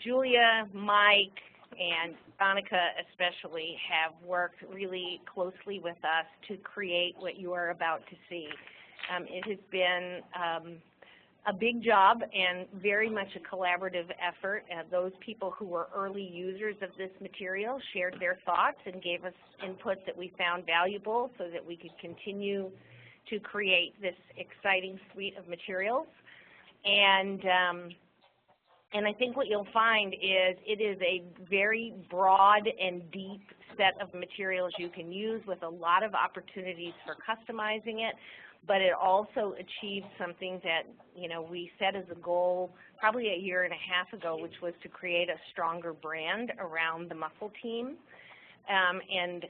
Julia, Mike, and Donica especially have worked really closely with us to create what you are about to see. It has been a big job and very much a collaborative effort. Those people who were early users of this material shared their thoughts and gave us input that we found valuable so that we could continue to create this exciting suite of materials. And I think what you'll find is it is a very broad and deep set of materials you can use with a lot of opportunities for customizing it, but it also achieves something that, you know, we set as a goal probably a year and a half ago, which was to create a stronger brand around the muscle team. And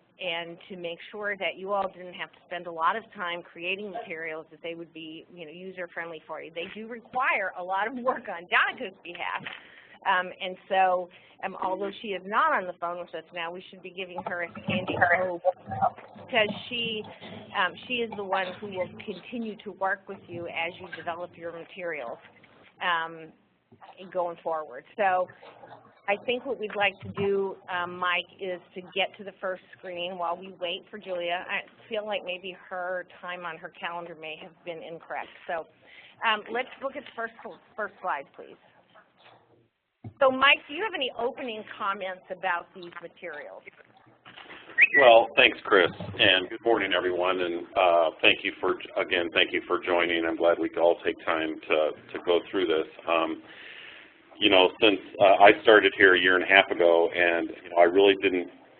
to make sure that you all didn't have to spend a lot of time creating materials that they would be, you know, user-friendly for you. They do require a lot of work on Donica's behalf. And so, although she is not on the phone with us now, we should be giving her a standing O because she is the one who will continue to work with you as you develop your materials going forward. So I think what we'd like to do, Mike, is to get to the first screen while we wait for Julia. I feel like maybe her time on her calendar may have been incorrect. So let's look at the first slide, please. So, Mike, do you have any opening comments about these materials? Well, thanks, Chris, and good morning, everyone. And thank you for joining. I'm glad we could all take time to go through this. You know, since I started here a year and a half ago, and you know,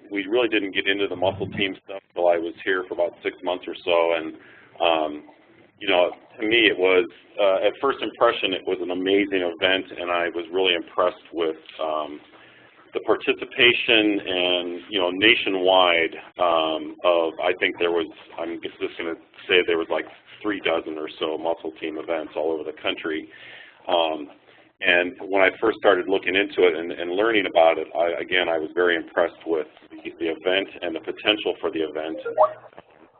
we really didn't get into the muscle team stuff until I was here for about 6 months or so. And you know, to me, it was at first impression, it was an amazing event, and I was really impressed with the participation and you know, nationwide. I think there was, I'm just going to say there was like 3 dozen or so muscle team events all over the country. And when I first started looking into it and learning about it, I was very impressed with the event and the potential for the event.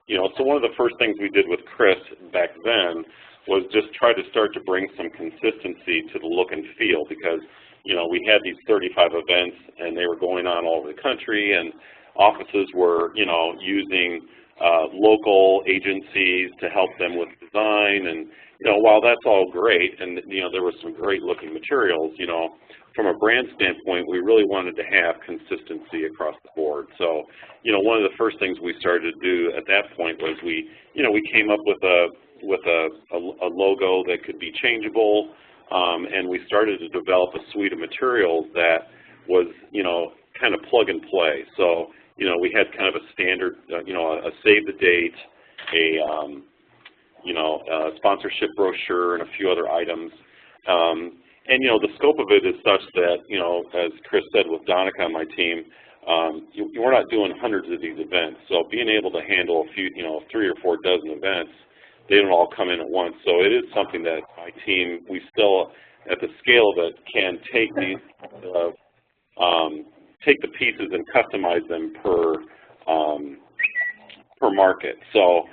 You know, so one of the first things we did with Chris back then was just try to start to bring some consistency to the look and feel, because, you know, we had these 35 events and they were going on all over the country, and offices were, you know, using local agencies to help them with design. And you know, while that's all great, and you know, there was some great looking materials, you know, from a brand standpoint, we really wanted to have consistency across the board. So, you know, one of the first things we started to do at that point was we came up with a logo that could be changeable, and we started to develop a suite of materials that was, you know, kind of plug and play. So, you know, we had kind of a standard, you know, a save the date, a sponsorship brochure, and a few other items. And, you know, the scope of it is such that, you know, as Chris said with Donica on my team, we're not doing hundreds of these events. So being able to handle a few, you know, 3 or 4 dozen events, they don't all come in at once. So it is something that my team, we still, at the scale of it, can take these, take the pieces and customize them per market. So,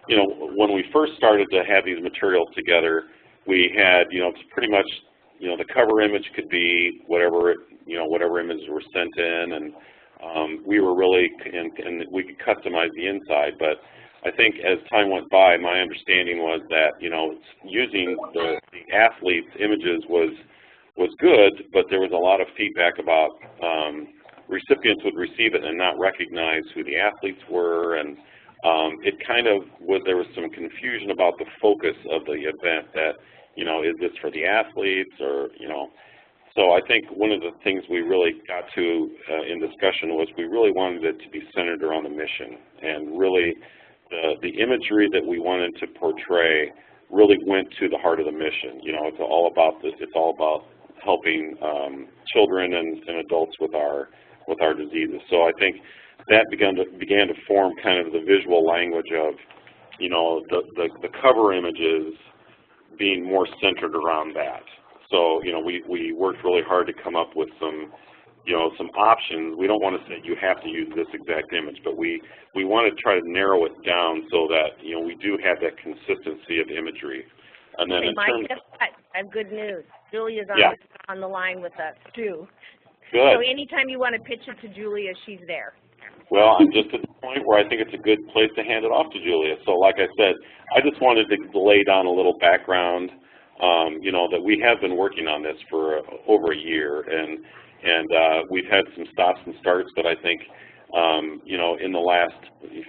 you know, when we first started to have these materials together, we had, you know, pretty much, you know, the cover image could be whatever, you know, whatever images were sent in, and we were really, and we could customize the inside. But I think as time went by, my understanding was that, you know, using the athletes' images was good, but there was a lot of feedback about recipients would receive it and not recognize who the athletes were, and it kind of was, there was some confusion about the focus of the event, that, you know, is this for the athletes, or, you know. So I think one of the things we really got to in discussion was we really wanted it to be centered around the mission, and really the imagery that we wanted to portray really went to the heart of the mission. You know, it's all about this, it's all about helping children and adults with our diseases. So I think that began to form kind of the visual language of, you know, the cover images being more centered around that. So, you know, we worked really hard to come up with some, you know, some options. We don't want to say you have to use this exact image, but we want to try to narrow it down so that, you know, we do have that consistency of imagery. And then Mike, I have good news. Julia's on the line with us, too. Good. So anytime you want to pitch it to Julia, she's there. Well, I'm just at the point where I think it's a good place to hand it off to Julia. So like I said, I just wanted to lay down a little background, you know, that we have been working on this for over a year, and we've had some stops and starts, but I think, you know, in the last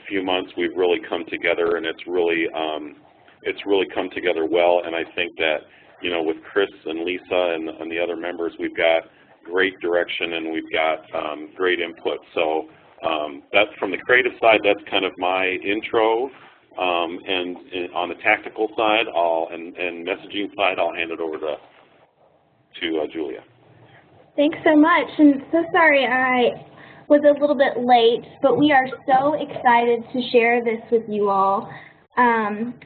few months we've really come together, and it's really come together well. And I think that, you know, with Chris and Lisa and the other members, we've got great direction and we've got great input. So that's from the creative side. That's kind of my intro, and on the tactical side, and messaging side, I'll hand it over to Julia. Thanks so much, and so sorry I was a little bit late, but we are so excited to share this with you all.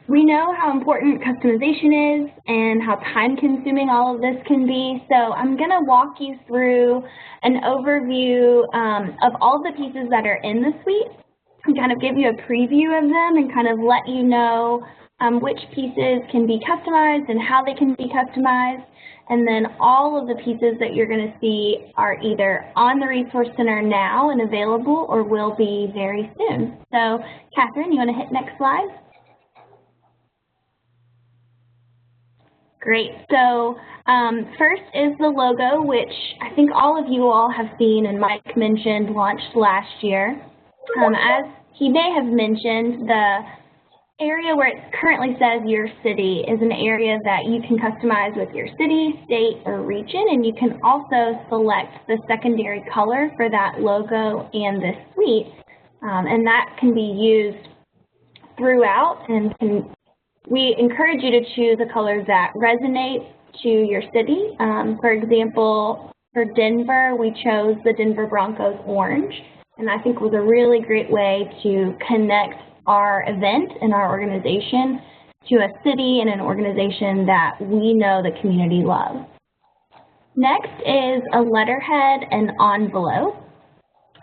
We know how important customization is and how time-consuming all of this can be, so I'm going to walk you through an overview of all the pieces that are in the suite and kind of give you a preview of them and kind of let you know which pieces can be customized and how they can be customized. And then all of the pieces that you're going to see are either on the Resource Center now and available or will be very soon. So, Catherine, you want to hit next slide? Great. So first is the logo, which I think all of you all have seen and Mike mentioned launched last year. As he may have mentioned, the area where it currently says your city is an area that you can customize with your city, state, or region, and you can also select the secondary color for that logo and this suite, and that can be used throughout, and we encourage you to choose the colors that resonate to your city. For example, for Denver, we chose the Denver Broncos orange, and I think was a really great way to connect our event and our organization to a city and an organization that we know the community loves. Next is a letterhead and envelope.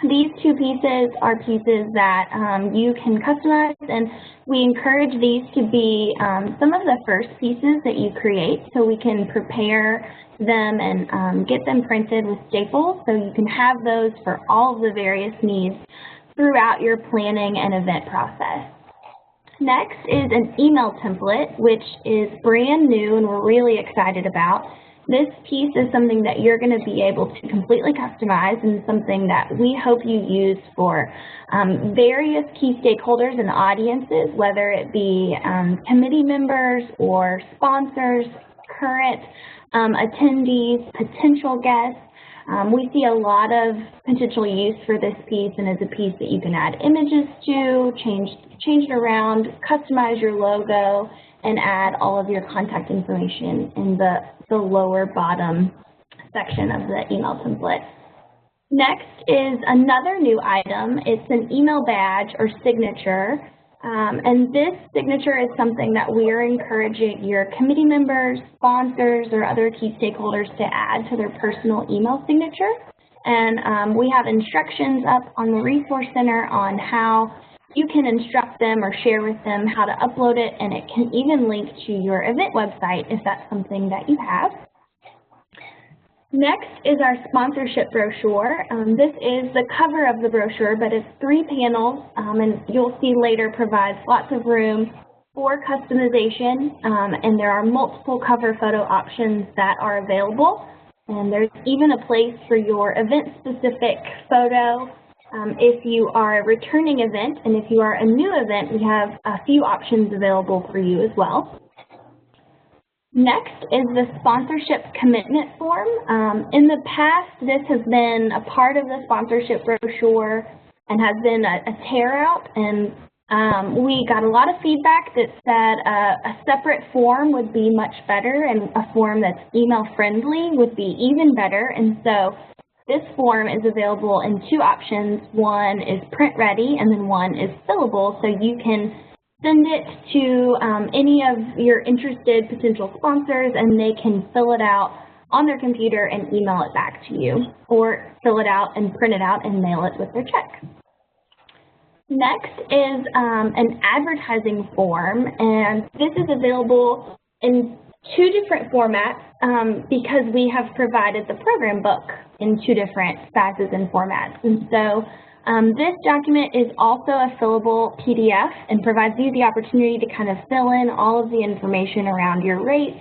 These two pieces are pieces that you can customize, and we encourage these to be some of the first pieces that you create so we can prepare them and get them printed with staples so you can have those for all of the various needs throughout your planning and event process. Next is an email template, which is brand new and we're really excited about. This piece is something that you're going to be able to completely customize and something that we hope you use for various key stakeholders and audiences, whether it be committee members or sponsors, current attendees, potential guests. We see a lot of potential use for this piece, and it's a piece that you can add images to, change it around, customize your logo, and add all of your contact information in the lower bottom section of the email template. Next is another new item. It's an email badge or signature, and this signature is something that we are encouraging your committee members, sponsors, or other key stakeholders to add to their personal email signature. And we have instructions up on the Resource Center on how you can instruct them or share with them how to upload it, and it can even link to your event website if that's something that you have. Next is our sponsorship brochure. This is the cover of the brochure, but it's 3 panels, and you'll see later provides lots of room for customization, and there are multiple cover photo options that are available, and there's even a place for your event-specific photo. If you are a returning event, and if you are a new event, we have a few options available for you as well. Next is the sponsorship commitment form. In the past, this has been a part of the sponsorship brochure and has been a tear out, and we got a lot of feedback that said a separate form would be much better, and a form that's email friendly would be even better. And so this form is available in 2 options. One is print ready, and then one is fillable, so you can send it to any of your interested potential sponsors, and they can fill it out on their computer and email it back to you, or fill it out and print it out and mail it with their check. Next is an advertising form, and this is available in two different formats because we have provided the program book in two different sizes and formats. And so this document is also a fillable PDF and provides you the opportunity to kind of fill in all of the information around your rates,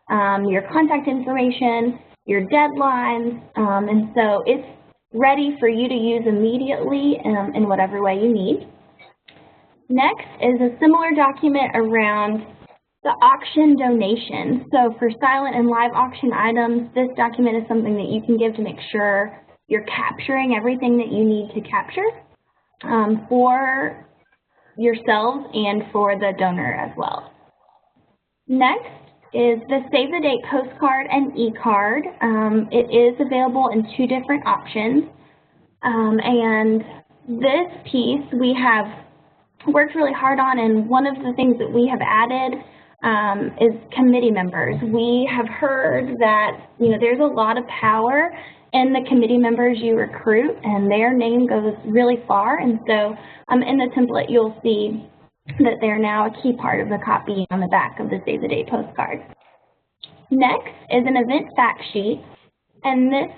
your contact information, your deadlines, and so it's ready for you to use immediately in whatever way you need. Next is a similar document around the auction donation. So for silent and live auction items, this document is something that you can give to make sure you're capturing everything that you need to capture for yourselves and for the donor as well. Next is the Save the Date postcard and e-card. It is available in two different options. And this piece we have worked really hard on, and one of the things that we have added is committee members. We have heard that, there's a lot of power in the committee members you recruit, and their name goes really far. And so in the template, you'll see that they're now a key part of the copy on the back of the Save the Date postcard. Next is an event fact sheet, and this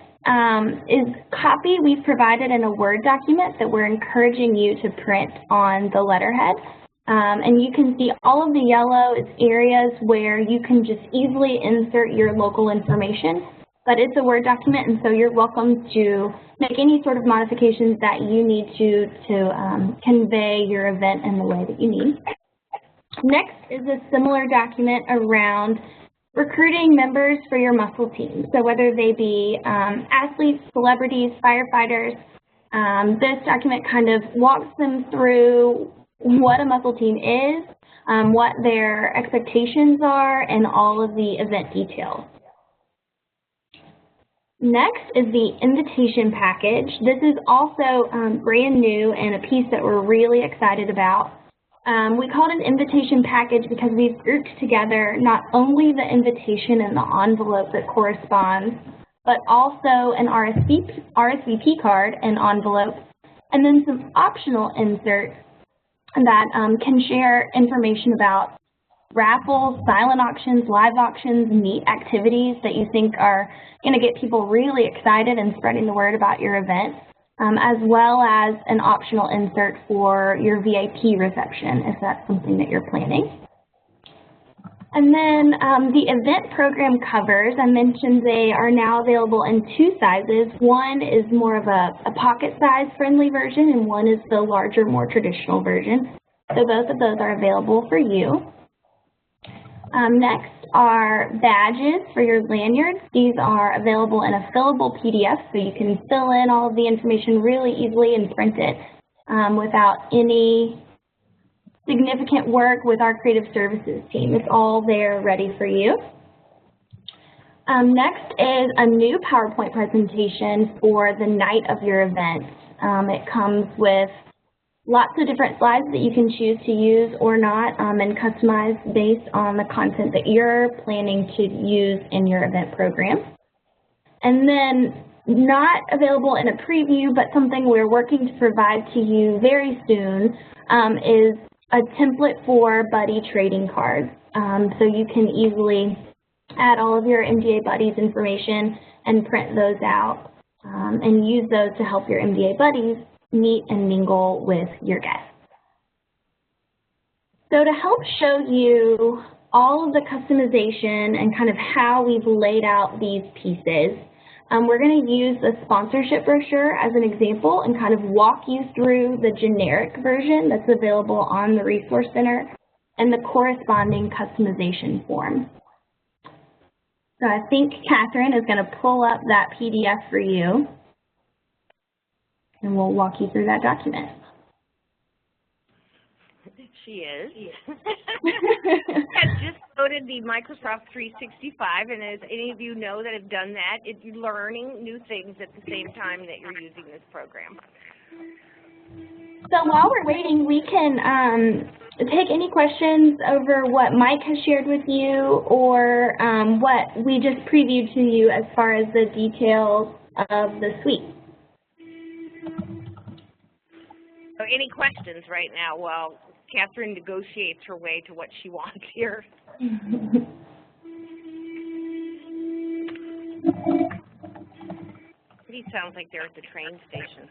is copy we've provided in a Word document that we're encouraging you to print on the letterhead. And you can see all of the yellow is areas where you can just easily insert your local information, but it's a Word document, and so you're welcome to make any sort of modifications that you need to convey your event in the way that you need. Next is a similar document around recruiting members for your muscle team. So whether they be athletes, celebrities, firefighters, this document kind of walks them through what a muscle team is, what their expectations are, and all of the event details. Next is the invitation package. This is also brand new and a piece that we're really excited about. We call it an invitation package because we've grouped together not only the invitation and the envelope that corresponds, but also an RSVP card and envelope, and then some optional inserts that can share information about raffles, silent auctions, live auctions, neat activities that you think are going to get people really excited and spreading the word about your event, as well as an optional insert for your VIP reception if that's something that you're planning. And then the event program covers, I mentioned they are now available in two sizes. One is more of a pocket size friendly version, and one is the larger, more traditional version. So both of those are available for you. Next are badges for your lanyards. These are available in a fillable PDF, so you can fill in all of the information really easily and print it without any significant work with our creative services team. It's all there ready for you. Next is a new PowerPoint presentation for the night of your event. It comes with lots of different slides that you can choose to use or not and customize based on the content that you're planning to use in your event program. And then not available in a preview, but something we're working to provide to you very soon is a template for buddy trading cards. So you can easily add all of your MDA buddies information and print those out and use those to help your MDA buddies meet and mingle with your guests. So to help show you all of the customization and kind of how we've laid out these pieces, we're going to use the sponsorship brochure as an example and kind of walk you through the generic version that's available on the Resource Center and the corresponding customization form. So I think Catherine is going to pull up that PDF for you, and we'll walk you through that document. She is. I've just loaded the Microsoft 365, and as any of you know that have done that, you're learning new things at the same time that you're using this program. So while we're waiting, we can take any questions over what Mike has shared with you or what we just previewed to you as far as the details of the suite. So any questions right now while Catherine negotiates her way to what she wants here? It sounds like they're at the train station.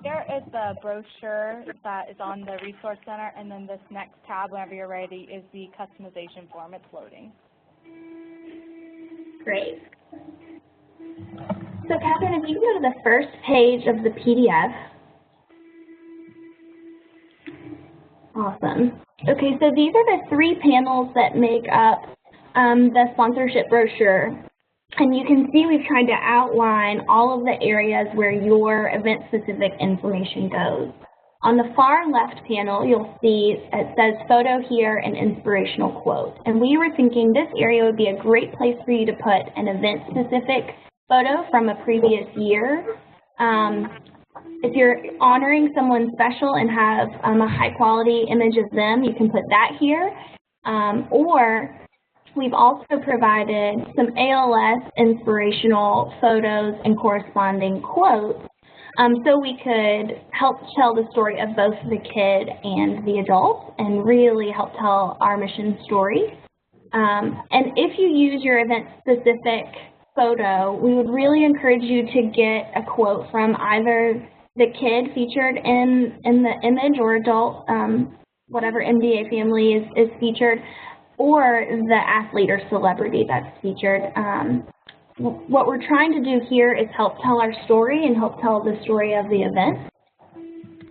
There is the brochure that is on the Resource Center, and then this next tab, whenever you're ready, is the customization form. It's loading. Great. So Catherine, if you can go to the first page of the PDF. Awesome. Okay, so these are the 3 panels that make up the sponsorship brochure. And you can see we've tried to outline all of the areas where your event-specific information goes. On the far left panel, you'll see it says photo here and inspirational quote. And we were thinking this area would be a great place for you to put an event-specific photo from a previous year. If you're honoring someone special and have a high-quality image of them, you can put that here. Or we've also provided some ALS inspirational photos and corresponding quotes so we could help tell the story of both the kid and the adult and really help tell our mission story. And if you use your event-specific photo, we would really encourage you to get a quote from either the kid featured in the image or adult, whatever MDA family is featured, or the athlete or celebrity that's featured. What we're trying to do here is help tell our story and help tell the story of the event.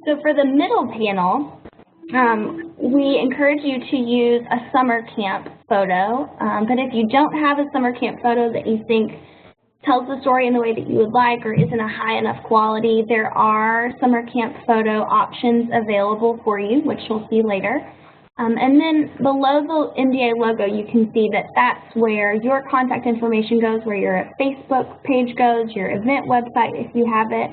So for the middle panel, we encourage you to use a summer camp photo, but if you don't have a summer camp photo that you think tells the story in the way that you would like or isn't a high enough quality, there are summer camp photo options available for you, which you'll see later. And then below the MDA logo, you can see that that's where your contact information goes, where your Facebook page goes, your event website if you have it.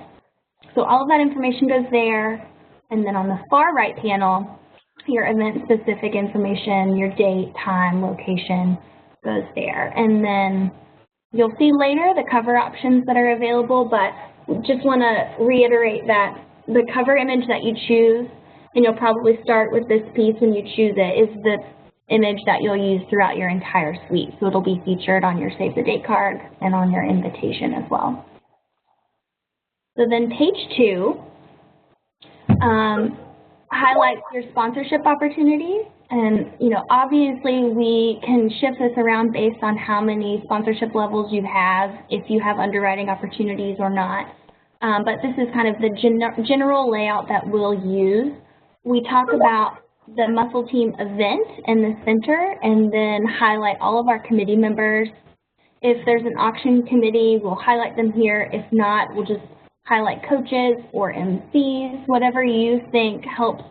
So all of that information goes there. And then on the far right panel, your event-specific information, your date, time, location goes there. And then you'll see later the cover options that are available, but just want to reiterate that the cover image that you choose, and you'll probably start with this piece when you choose it, is the image that you'll use throughout your entire suite. So it'll be featured on your Save the Date card and on your invitation as well. So then page 2 highlights your sponsorship opportunities. And, obviously we can shift this around based on how many sponsorship levels you have, if you have underwriting opportunities or not. But this is kind of the general layout that we'll use. We talk about the Muscle Team event in the center and then highlight all of our committee members. If there's an auction committee, we'll highlight them here. If not, we'll just highlight coaches or MCs, whatever you think helps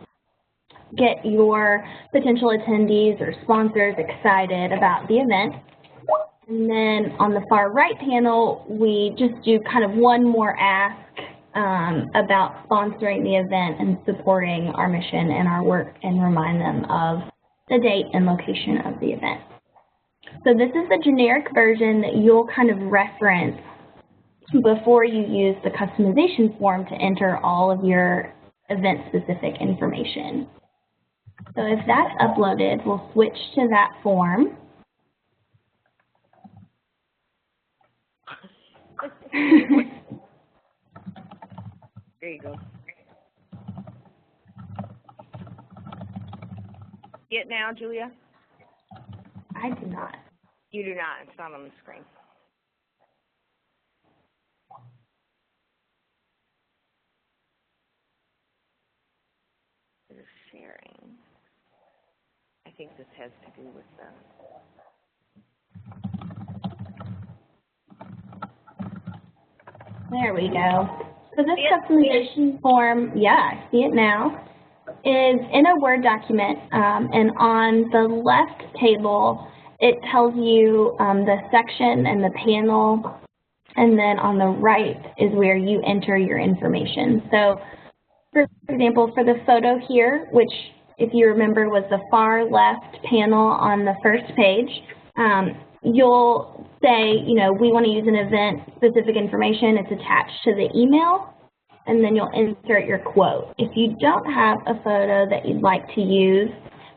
get your potential attendees or sponsors excited about the event. And then on the far right panel, we just do kind of one more ask about sponsoring the event and supporting our mission and our work and remind them of the date and location of the event. So this is the generic version that you'll kind of reference before you use the customization form to enter all of your event-specific information. So if that's uploaded, we'll switch to that form. There you go. See it now, Julia? I do not. You do not. It's not on the screen. It's sharing. I think this has to do with the... There we go. So this customization form, yeah, I see it now, is in a Word document, and on the left table, it tells you the section and the panel, and then on the right is where you enter your information. So, for example, for the photo here, which, if you remember, was the far left panel on the first page, you'll say, we want to use an event-specific information. It's attached to the email, and then you'll insert your quote. If you don't have a photo that you'd like to use,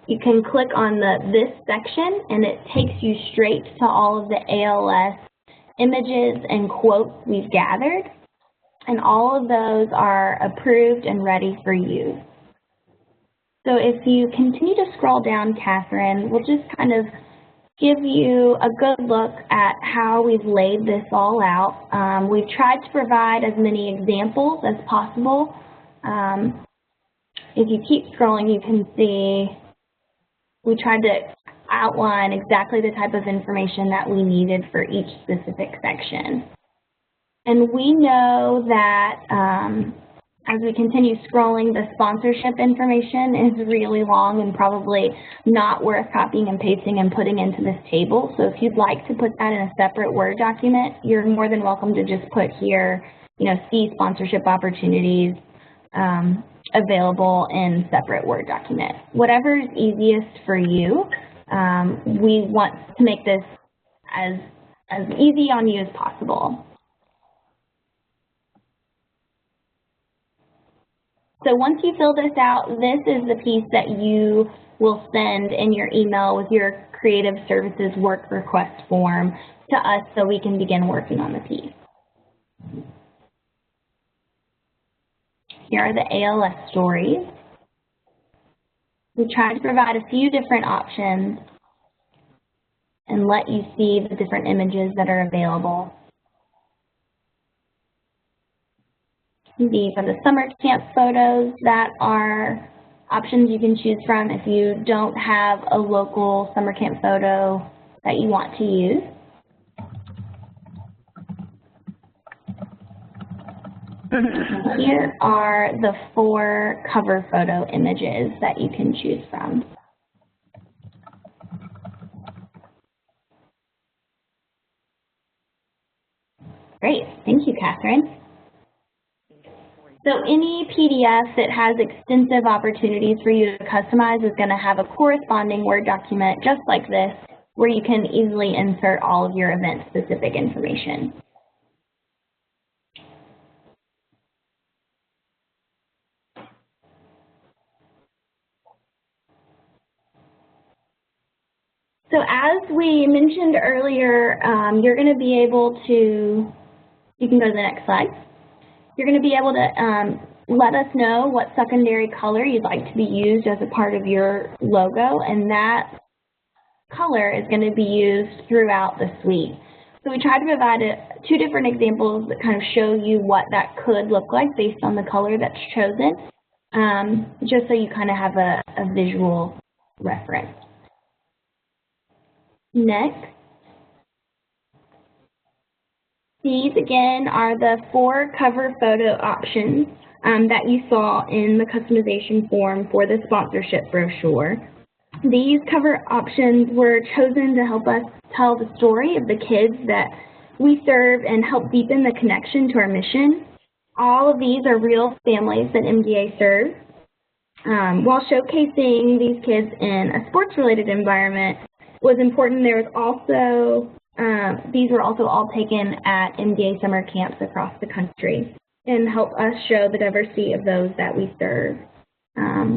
you can click on this section, and it takes you straight to all of the ALS images and quotes we've gathered, and all of those are approved and ready for use. So if you continue to scroll down, Catherine, we'll just kind of give you a good look at how we've laid this all out. We've tried to provide as many examples as possible. If you keep scrolling, you can see we tried to outline exactly the type of information that we needed for each specific section. And we know that as we continue scrolling, the sponsorship information is really long and probably not worth copying and pasting and putting into this table. So if you'd like to put that in a separate Word document, you're more than welcome to just put here, see sponsorship opportunities available in separate Word document. Whatever is easiest for you. We want to make this as easy on you as possible. So once you fill this out, this is the piece that you will send in your email with your Creative Services work request form to us so we can begin working on the piece. Here are the ALS stories. We tried to provide a few different options and let you see the different images that are available. These are the summer camp photos that are options you can choose from if you don't have a local summer camp photo that you want to use. Here are the 4 cover photo images that you can choose from. Great, thank you, Catherine. So any PDF that has extensive opportunities for you to customize is going to have a corresponding Word document just like this, where you can easily insert all of your event-specific information. So as we mentioned earlier, you're going to be able to, you can go to the next slide. You're going to be able to let us know what secondary color you'd like to be used as a part of your logo, and that color is going to be used throughout the suite. So we tried to provide 2 different examples that kind of show you what that could look like based on the color that's chosen, just so you kind of have a visual reference. Next, these again are the 4 cover photo options that you saw in the customization form for the sponsorship brochure. These cover options were chosen to help us tell the story of the kids that we serve and help deepen the connection to our mission. All of these are real families that MDA serves. While showcasing these kids in a sports-related environment was important, there was also, these were also all taken at MDA summer camps across the country and help us show the diversity of those that we serve.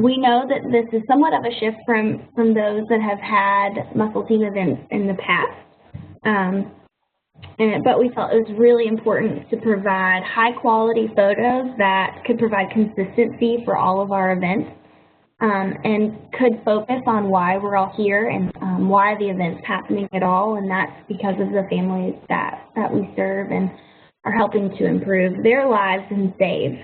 We know that this is somewhat of a shift from those that have had muscle team events in the past, but we felt it was really important to provide high-quality photos that could provide consistency for all of our events. And could focus on why we're all here and why the event's happening at all, and that's because of the families that we serve and are helping to improve their lives and save.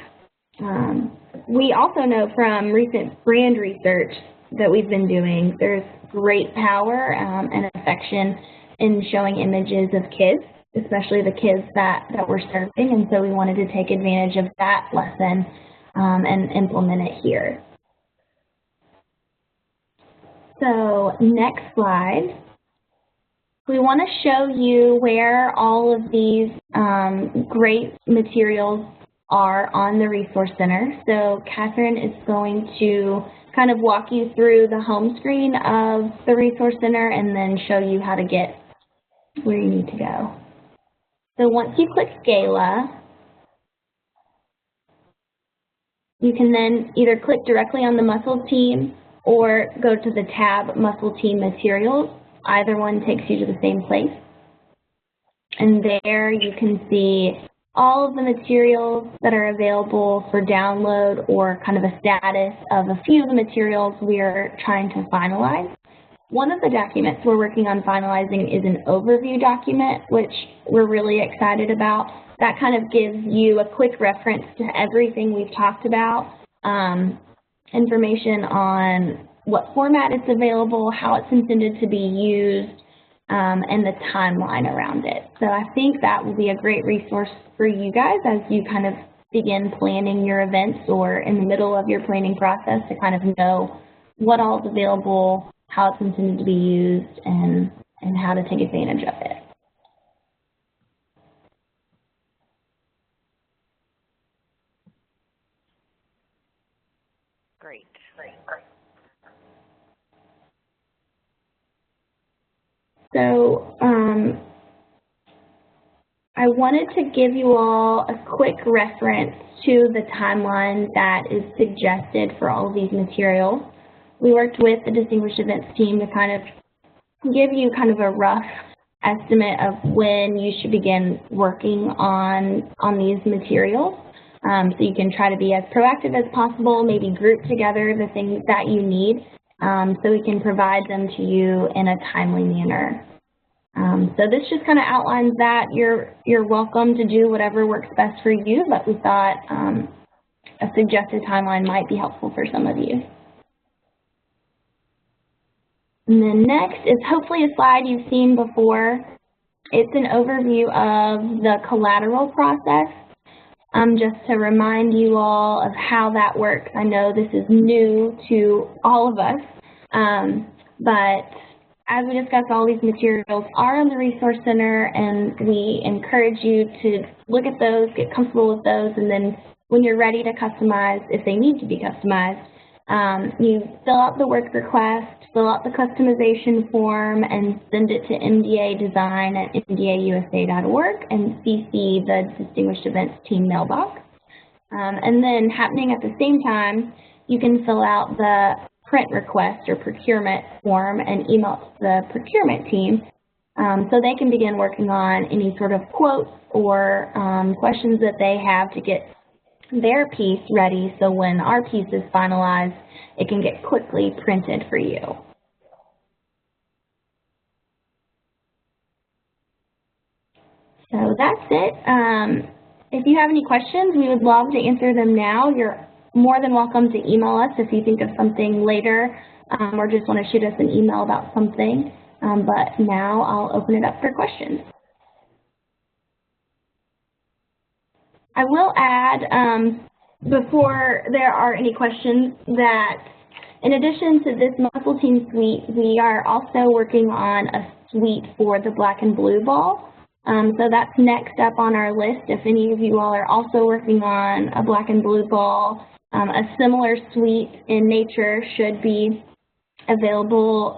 We also know from recent brand research that we've been doing, there's great power and affection in showing images of kids, especially the kids that we're serving, and so we wanted to take advantage of that lesson and implement it here. So next slide, we want to show you where all of these great materials are on the Resource Center. So Catherine is going to kind of walk you through the home screen of the Resource Center and then show you how to get where you need to go. So once you click Gala, you can then either click directly on the muscle team or go to the tab Muscle Team Materials. Either one takes you to the same place. And there you can see all of the materials that are available for download, or kind of a status of a few of the materials we're trying to finalize. One of the documents we're working on finalizing is an overview document, which we're really excited about. That kind of gives you a quick reference to everything we've talked about, information on what format it's available, how it's intended to be used, and the timeline around it. So I think that will be a great resource for you guys as you kind of begin planning your events, or in the middle of your planning process, to kind of know what all is available, how it's intended to be used, and how to take advantage of it. Great. So I wanted to give you all a quick reference to the timeline that is suggested for all of these materials. We worked with the Distinguished Events team to kind of give you kind of a rough estimate of when you should begin working on these materials. So you can try to be as proactive as possible, maybe group together the things that you need, so we can provide them to you in a timely manner. So this just kind of outlines that. You're welcome to do whatever works best for you, but we thought a suggested timeline might be helpful for some of you. And then next is hopefully a slide you've seen before. It's an overview of the collateral process. Just to remind you all of how that works. I know this is new to all of us, but as we discussed, all these materials are on the Resource Center, and we encourage you to look at those, get comfortable with those, and then when you're ready to customize, if they need to be customized, you fill out the work request, fill out the customization form, and send it to mdaudesign@mdausa.org and CC the Distinguished Events team mailbox. And then happening at the same time, you can fill out the print request or procurement form and email it to the procurement team, so they can begin working on any sort of quotes or questions that they have to get their piece ready, so when our piece is finalized, it can get quickly printed for you. So that's it. If you have any questions, we would love to answer them now. You're more than welcome to email us if you think of something later, or just want to shoot us an email about something. But now I'll open it up for questions. I will add, before there are any questions, that in addition to this Muscle Team suite, we are also working on a suite for the Black and Blue Ball. So that's next up on our list. If any of you all are also working on a Black and Blue Ball, a similar suite in nature should be available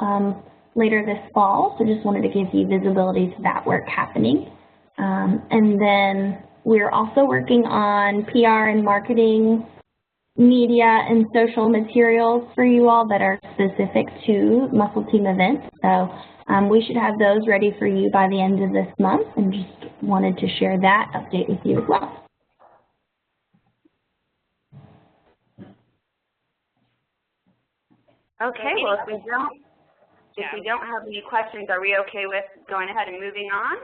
later this fall. So just wanted to give you visibility to that work happening. And then we're also working on PR and marketing, media and social materials for you all that are specific to Muscle Team events. So we should have those ready for you by the end of this month, and just wanted to share that update with you as well. Okay, well, if we don't have any questions, are we okay with going ahead and moving on?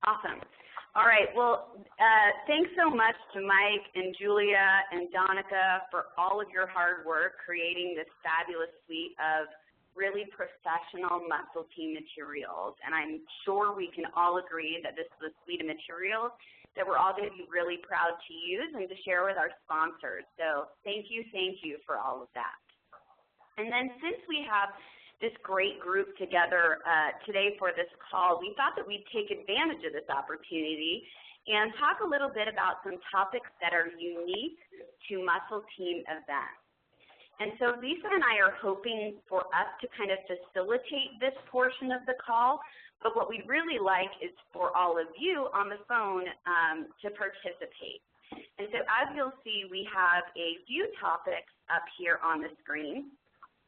Awesome. All right, well, thanks so much to Mike and Julia and Donica for all of your hard work creating this fabulous suite of really professional Muscle Team materials. And I'm sure we can all agree that this is a suite of materials that we're all going to be really proud to use and to share with our sponsors. So thank you for all of that. And then since we have this great group together today for this call, we thought that we'd take advantage of this opportunity and talk a little bit about some topics that are unique to Muscle Team events. And so Lisa and I are hoping for us to kind of facilitate this portion of the call, but what we'd really like is for all of you on the phone to participate. And so as you'll see, we have a few topics up here on the screen,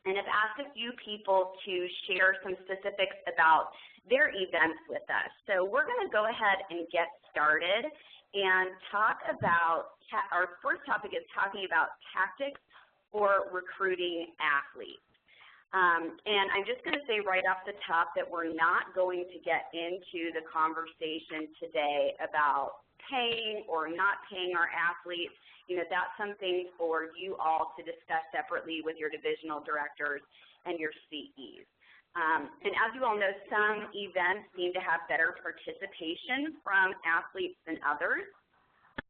and I've asked a few people to share some specifics about their events with us. So we're going to go ahead and get started and talk about, our first topic is talking about tactics for recruiting athletes. And I'm just going to say right off the top that we're not going to get into the conversation today about paying or not paying our athletes. You know, that's something for you all to discuss separately with your divisional directors and your CEs. And as you all know, some events seem to have better participation from athletes than others.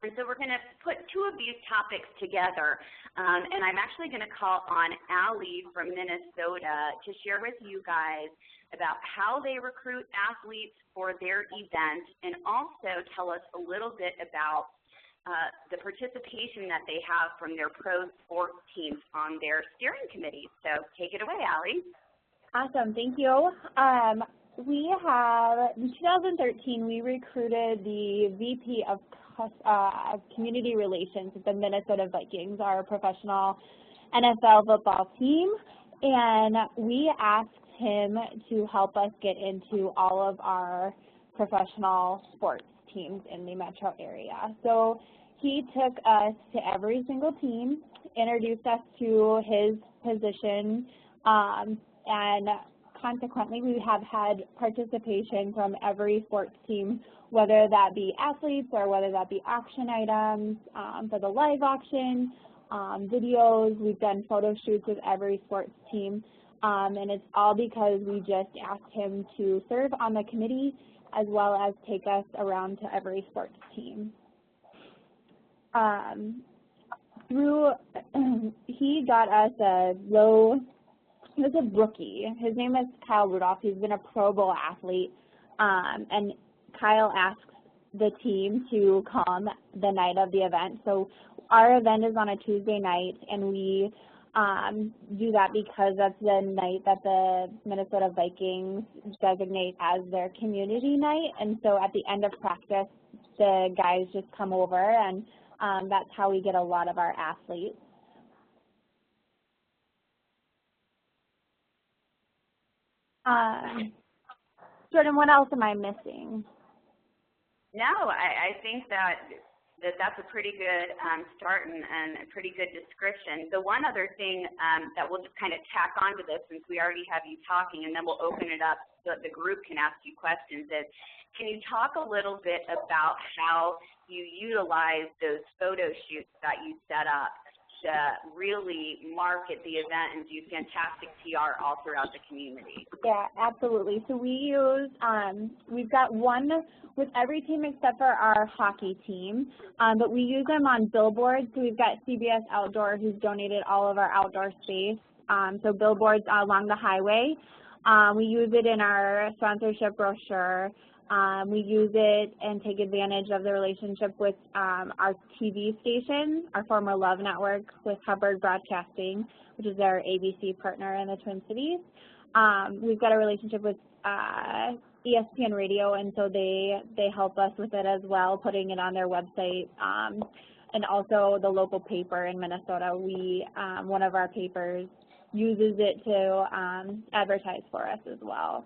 And so we're going to put two of these topics together, and I'm actually going to call on Allie from Minnesota to share with you guys about how they recruit athletes for their event, and also tell us a little bit about the participation that they have from their pro sports teams on their steering committees. So take it away, Allie. Awesome, thank you. We have, in 2013, we recruited the VP of Community Relations at the Minnesota Vikings, our professional NFL football team, and we asked him to help us get into all of our professional sports teams in the metro area. So he took us to every single team, introduced us to his position, and consequently, we have had participation from every sports team, whether that be athletes or whether that be auction items for the live auction, videos. We've done photo shoots with every sports team, and it's all because we just asked him to serve on the committee as well as take us around to every sports team. He got us he was a rookie. His name is Kyle Rudolph. He's been a Pro Bowl athlete, and Kyle asks the team to come the night of the event. So our event is on a Tuesday night, and we do that because that's the night that the Minnesota Vikings designate as their community night. And so at the end of practice, the guys just come over, and that's how we get a lot of our athletes. Jordan, what else am I missing? No, I think that's a pretty good start and a pretty good description. The one other thing that we'll just kind of tack onto this, since we already have you talking, and then we'll open it up so that the group can ask you questions, is can you talk a little bit about how you utilize those photo shoots that you set up to really market the event and do fantastic PR all throughout the community? Yeah, absolutely. So we use, we've got one with every team except for our hockey team, but we use them on billboards. So we've got CBS Outdoor, who's donated all of our outdoor space, so billboards along the highway. We use it in our sponsorship brochure. We use it and take advantage of the relationship with our TV station, our former Love Network with Hubbard Broadcasting, which is our ABC partner in the Twin Cities. We've got a relationship with ESPN Radio, and so they help us with it as well, putting it on their website. And also the local paper in Minnesota, one of our papers uses it to advertise for us as well.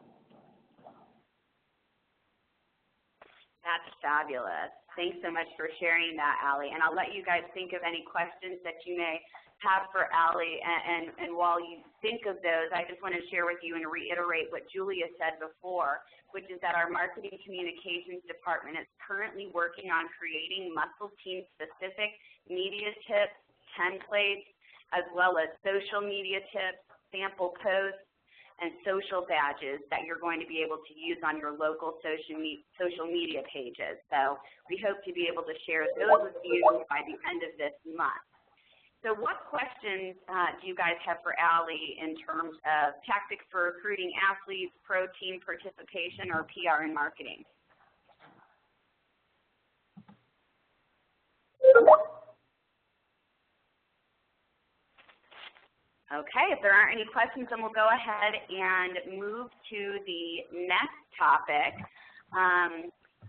That's fabulous. Thanks so much for sharing that, Allie. And I'll let you guys think of any questions that you may have for Allie. And while you think of those, I just want to share with you and reiterate what Julia said before, which is that our marketing communications department is currently working on creating muscle team-specific media tips, templates, as well as social media tips, sample posts, and social badges that you're going to be able to use on your local social media pages. So we hope to be able to share those with you by the end of this month. So what questions do you guys have for Allie in terms of tactics for recruiting athletes, pro team participation, or PR and marketing? Okay, if there aren't any questions, then we'll go ahead and move to the next topic.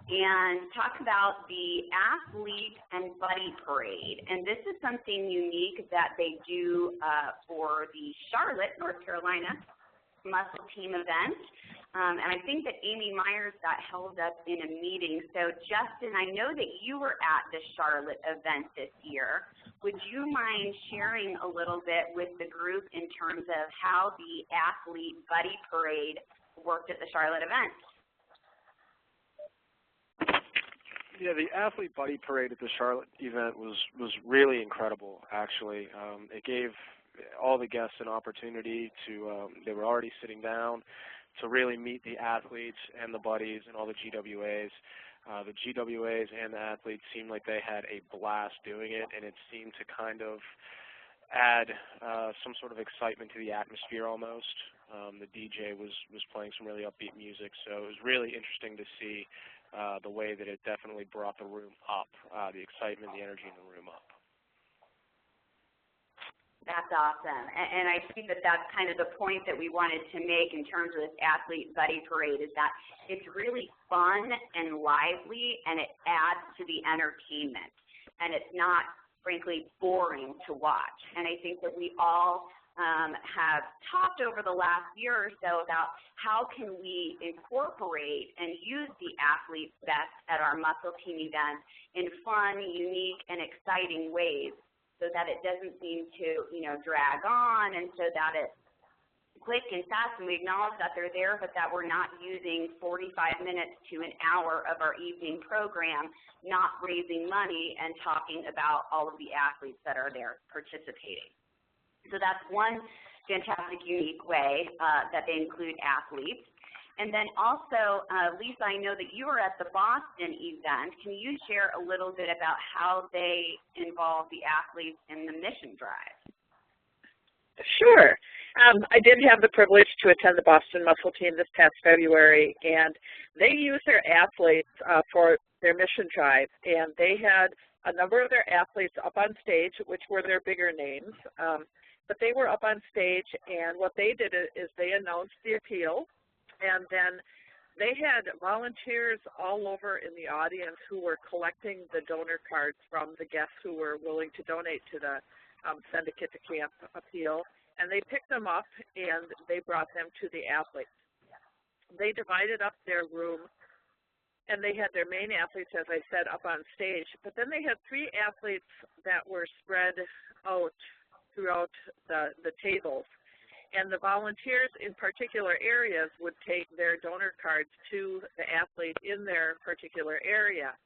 and talk about the Athlete and Buddy Parade. And this is something unique that they do for the Charlotte, North Carolina Muscle Team event. And I think that Amy Myers got held up in a meeting. So Justin, I know that you were at the Charlotte event this year. Would you mind sharing a little bit with the group in terms of how the Athlete Buddy Parade worked at the Charlotte event? Yeah, the Athlete Buddy Parade at the Charlotte event was really incredible, actually. It gave all the guests an opportunity to, they were already sitting down, to really meet the athletes and the buddies and all the GWAs. The GWAs and the athletes seemed like they had a blast doing it, and it seemed to kind of add some sort of excitement to the atmosphere almost. The DJ was playing some really upbeat music, so it was really interesting to see the way that it definitely brought the room up, the excitement, the energy in the room up. That's awesome. And I think that that's kind of the point that we wanted to make in terms of this Athlete Buddy Parade, is that it's really fun and lively, and it adds to the entertainment. And it's not, frankly, boring to watch. And I think that we all have talked over the last year or so about how can we incorporate and use the athletes best at our muscle team events in fun, unique, and exciting ways, so that it doesn't seem to, drag on, and so that it's quick and fast, and we acknowledge that they're there, but that we're not using 45 minutes to an hour of our evening program not raising money and talking about all of the athletes that are there participating. So that's one fantastic, unique way that they include athletes. And then also, Lisa, I know that you were at the Boston event. Can you share a little bit about how they involve the athletes in the mission drive? Sure. I did have the privilege to attend the Boston Muscle Team this past February, and they use their athletes for their mission drive. And they had a number of their athletes up on stage, which were their bigger names. But they were up on stage, and what they did is they announced the appeal. And then they had volunteers all over in the audience who were collecting the donor cards from the guests who were willing to donate to the Send a Kid to Camp appeal. And they picked them up, and they brought them to the athletes. They divided up their room, and they had their main athletes, as I said, up on stage. But then they had 3 athletes that were spread out throughout the tables. And the volunteers in particular areas would take their donor cards to the athlete in their particular area.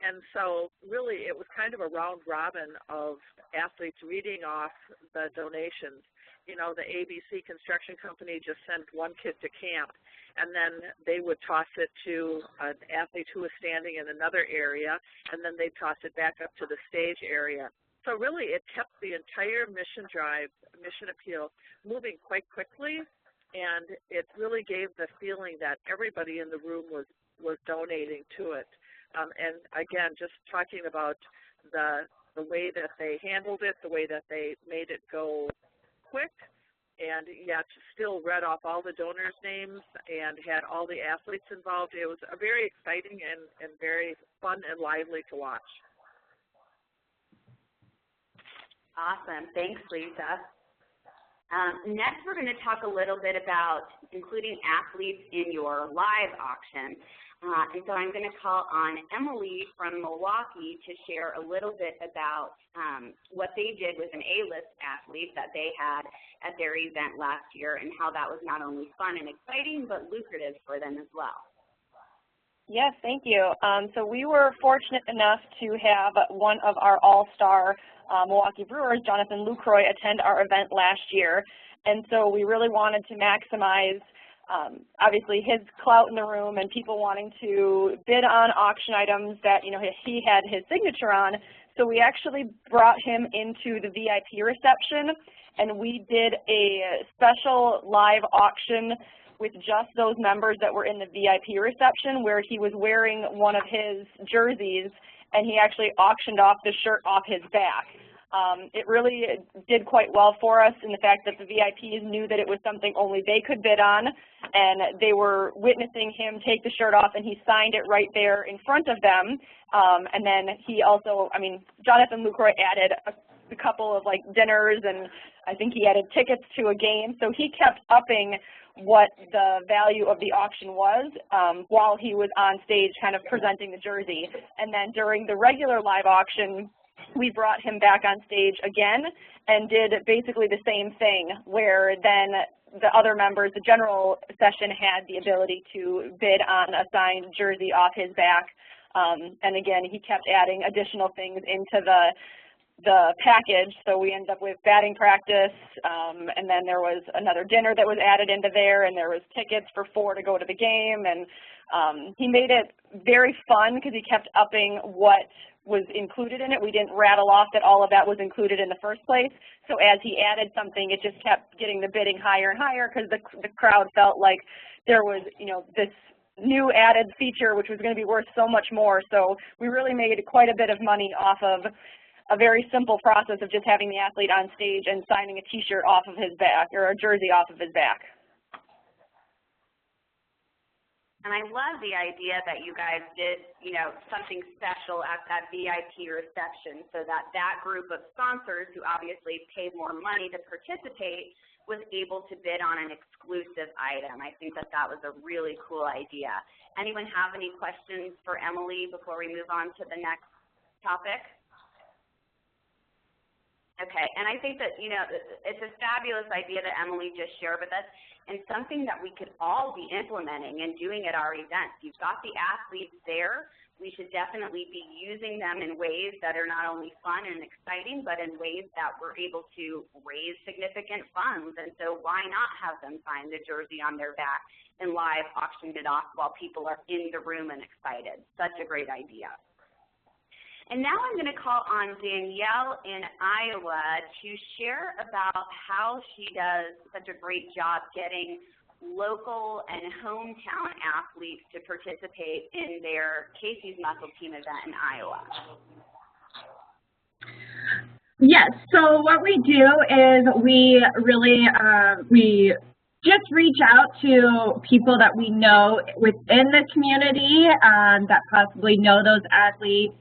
And so really it was kind of a round robin of athletes reading off the donations. The ABC construction company just sent one kid to camp, and then they would toss it to an athlete who was standing in another area, and then they'd toss it back up to the stage area. So really it kept the entire mission drive, mission appeal, moving quite quickly, and it really gave the feeling that everybody in the room was donating to it. And again, just talking about the way that they handled it, the way that they made it go quick, and yet still read off all the donors' names and had all the athletes involved. It was a very exciting and very fun and lively to watch. Awesome. Thanks, Lisa. Next, we're going to talk a little bit about including athletes in your live auction. And so I'm going to call on Emily from Milwaukee to share a little bit about what they did with an A-list athlete that they had at their event last year, and how that was not only fun and exciting, but lucrative for them as well. Yes, thank you. So we were fortunate enough to have one of our all-star Milwaukee Brewers, Jonathan Lucroy, attend our event last year. And so we really wanted to maximize, obviously, his clout in the room and people wanting to bid on auction items that, he had his signature on. So we actually brought him into the VIP reception, and we did a special live auction with just those members that were in the VIP reception, where he was wearing one of his jerseys, and he actually auctioned off the shirt off his back. It really did quite well for us in the fact that the VIPs knew that it was something only they could bid on, and they were witnessing him take the shirt off, and he signed it right there in front of them. And then he also, I mean, Jonathan Lucroy added a couple of like dinners, and I think he added tickets to a game. So he kept upping what the value of the auction was while he was on stage kind of presenting the jersey. And then during the regular live auction, we brought him back on stage again and did basically the same thing, where then the other members, the general session, had the ability to bid on a signed jersey off his back. And again, he kept adding additional things into the package, so we ended up with batting practice, and then there was another dinner that was added into there, and there was tickets for 4 to go to the game, and he made it very fun because he kept upping what was included in it. We didn't rattle off that all of that was included in the first place, so as he added something, it just kept getting the bidding higher and higher because the crowd felt like there was, you know, this new added feature which was going to be worth so much more. So we really made quite a bit of money off of a very simple process of just having the athlete on stage and signing a t-shirt off of his back, or a jersey off of his back. And I love the idea that you guys did, you know, something special at that VIP reception so that that group of sponsors who obviously paid more money to participate was able to bid on an exclusive item. I think that that was a really cool idea. Anyone have any questions for Emily before we move on to the next topic? Okay, and I think that, you know, it's a fabulous idea that Emily just shared with us, and something that we could all be implementing and doing at our events. You've got the athletes there. We should definitely be using them in ways that are not only fun and exciting, but in ways that we're able to raise significant funds. And so why not have them sign the jersey on their back and live auction it off while people are in the room and excited? Such a great idea. And now I'm going to call on Danielle in Iowa to share about how she does such a great job getting local and hometown athletes to participate in their Casey's Muscle Team event in Iowa. Yes, so what we do is we really, we just reach out to people that we know within the community that possibly know those athletes.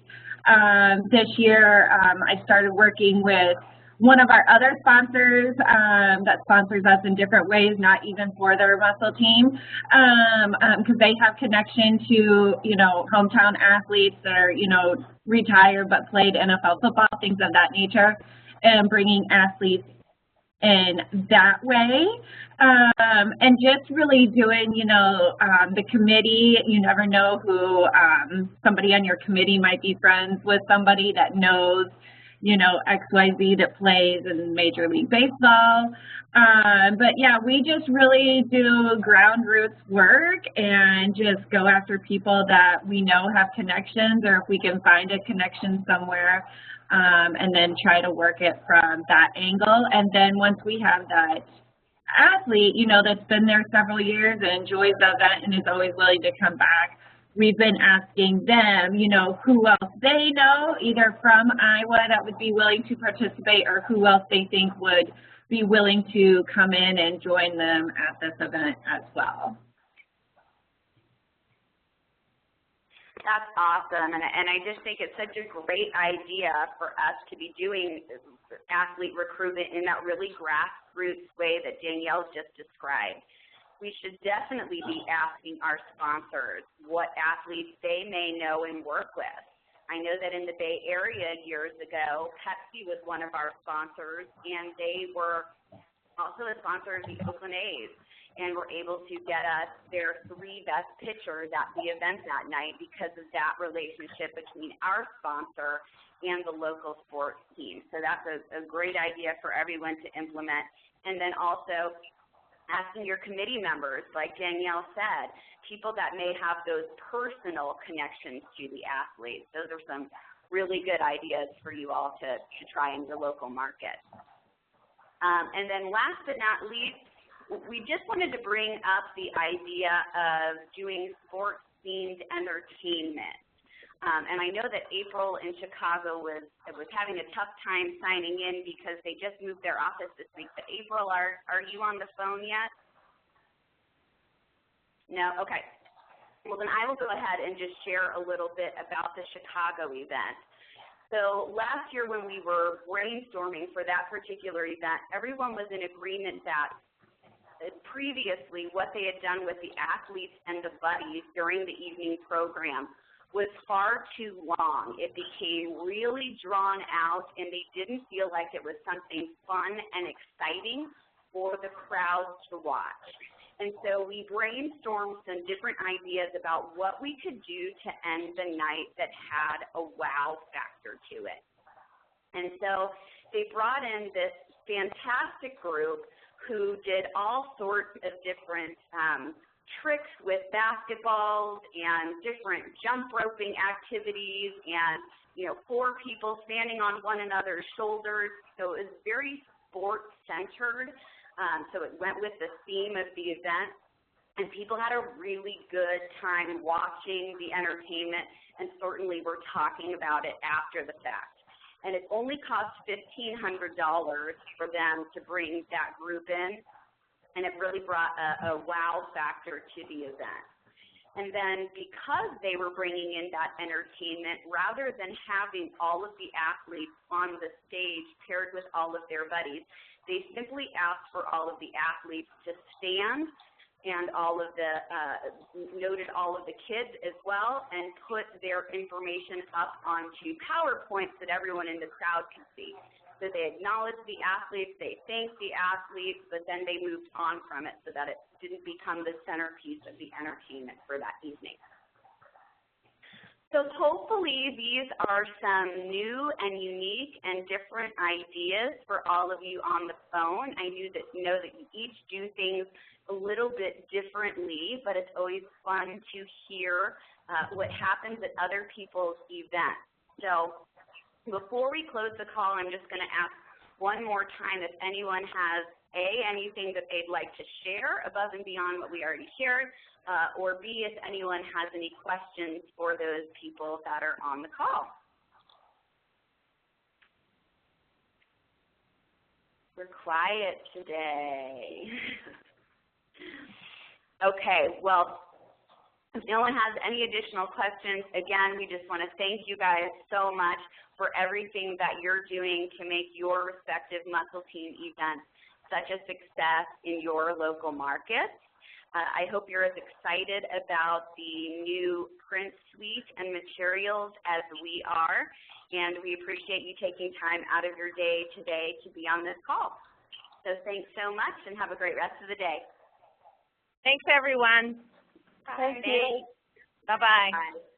This year, I started working with one of our other sponsors that sponsors us in different ways, not even for their muscle team, because they have connection to, you know, hometown athletes that are, you know, retired but played NFL football, things of that nature, and bringing athletes in that way. And just really doing, you know, the committee, you never know who, somebody on your committee might be friends with somebody that knows, you know, XYZ that plays in Major League Baseball. But yeah, we just really do ground roots work and just go after people that we know have connections, or if we can find a connection somewhere, and then try to work it from that angle. And then once we have that athlete, you know, that's been there several years and enjoys the event and is always willing to come back, we've been asking them, you know, who else they know, either from Iowa that would be willing to participate, or who else they think would be willing to come in and join them at this event as well. That's awesome, and I just think it's such a great idea for us to be doing athlete recruitment in that really grassroots way that Danielle just described. We should definitely be asking our sponsors what athletes they may know and work with. I know that in the Bay Area years ago, Pepsi was one of our sponsors, and they were also a sponsor of the Oakland A's, and were able to get us their 3 best pitchers at the event that night because of that relationship between our sponsor and the local sports team. So that's a great idea for everyone to implement. And then also asking your committee members, like Danielle said, people that may have those personal connections to the athletes. Those are some really good ideas for you all to try in your local market. And then last but not least, we just wanted to bring up the idea of doing sports-themed entertainment. And I know that April in Chicago was having a tough time signing in because they just moved their office this week. But April, are you on the phone yet? No? Okay. Well, then I will go ahead and just share a little bit about the Chicago event. So last year when we were brainstorming for that particular event, everyone was in agreement that previously what they had done with the athletes and the buddies during the evening program was far too long. It became really drawn out, and they didn't feel like it was something fun and exciting for the crowd to watch. And so we brainstormed some different ideas about what we could do to end the night that had a wow factor to it. And so they brought in this fantastic group who did all sorts of different tricks with basketballs and different jump roping activities and, 4 people standing on one another's shoulders. So it was very sports-centered. So it went with the theme of the event. And people had a really good time watching the entertainment and certainly were talking about it after the fact. And it only cost $1,500 for them to bring that group in. And it really brought a wow factor to the event. And then because they were bringing in that entertainment, rather than having all of the athletes on the stage paired with all of their buddies, they simply asked for all of the athletes to stand and noted all of the kids as well and put their information up onto PowerPoints that everyone in the crowd could see. So they acknowledged the athletes, they thanked the athletes, but then they moved on from it so that it didn't become the centerpiece of the entertainment for that evening. So hopefully these are some new and unique and different ideas for all of you on the phone. I know that you each do things a little bit differently, but it's always fun to hear what happens at other people's events. So before we close the call, I'm just going to ask one more time if anyone has, anything that they'd like to share above and beyond what we already shared, or B, if anyone has any questions for those people that are on the call. We're quiet today. Okay, well, if no one has any additional questions, again, we just want to thank you guys so much for everything that you're doing to make your respective muscle team events such a success in your local markets. I hope you're as excited about the new print suite and materials as we are, and we appreciate you taking time out of your day today to be on this call. So thanks so much, and have a great rest of the day. Thanks, everyone. Thank you. Bye-bye. Bye.